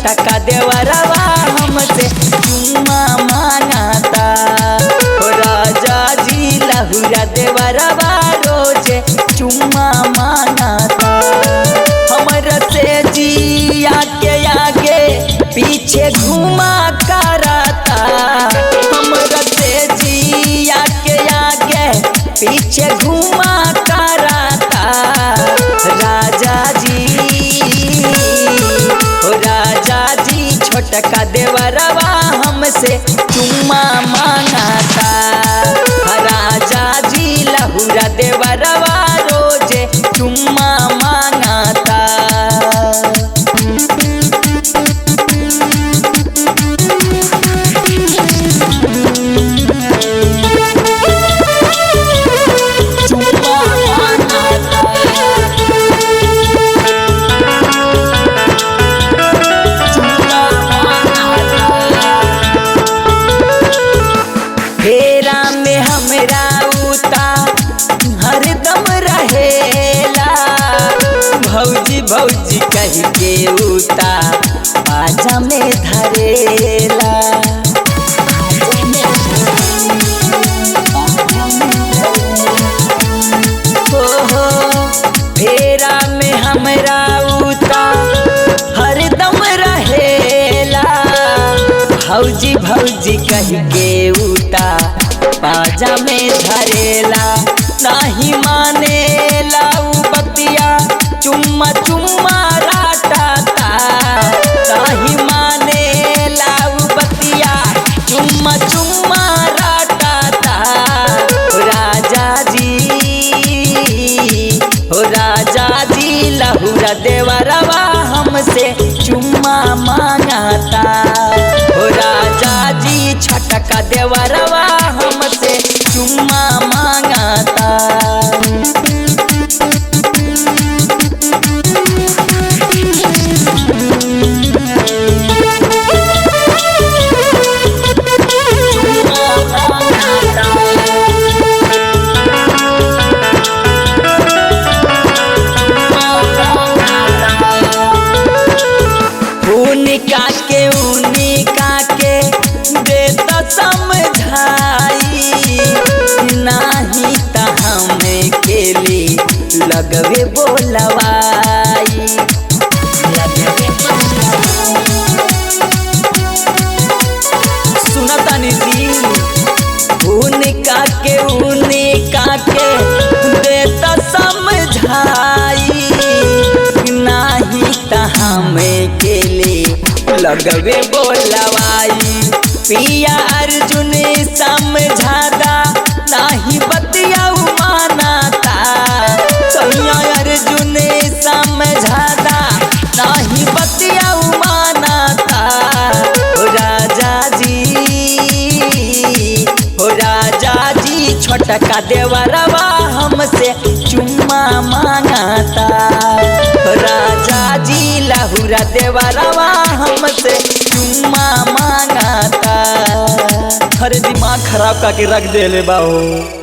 टका देवरवा हमसे चुम्मा मांगता। हो राजा जी लहुरा देवरवा रोजे चुम्मा मांगता। हमरा से जिया के आगे पीछे घुमा करता। हमरा से जिया के आगे पीछे घुमा करता। राजा जी हो राजा जी छोटका देवरवा हमसे चुम्मा मांगता। राजा जी लहुरा देवरवा रोजे चुम्मा मांगता। फेरा में हमरा उता हरदम रहेला। भौजी भौजी कह के उता बाजा में धरेला। हो फेरा में हमरा उता हरदम रहेला। भौजी भौजी कह के उता बाजा में धरेला। नाही मानेला उ बतिया चुम्मा चुम्मा राटाता। नाही मानेला उ बतिया चुम्मा चुम्मा राटाता। राजा जी हो राजा जी लहुरा देवरवा हमसे चुम्मा मांगता। हो राजा जी छटका देवरवा हमसे चुम्मा मांगता। उनिका के देता समझाई। नाही त हमें केली लगवे बोलवाई। सुनता निजी उनिका के देता समझाई। नाही त हमें केली लगवे बोलवाई। पिया अर्जुन समझादा नाही बतिया मानता। सोनिया अर्जुन समझादा नाही बतिया मानता। हो राजा जी छोटका देवरवा हमसे चुम्मा मांगता। राजा जी लहुरा देवरवा हमसे चुम्मा मांगता। हरे दिमाग खराब करके रख देले बाहो।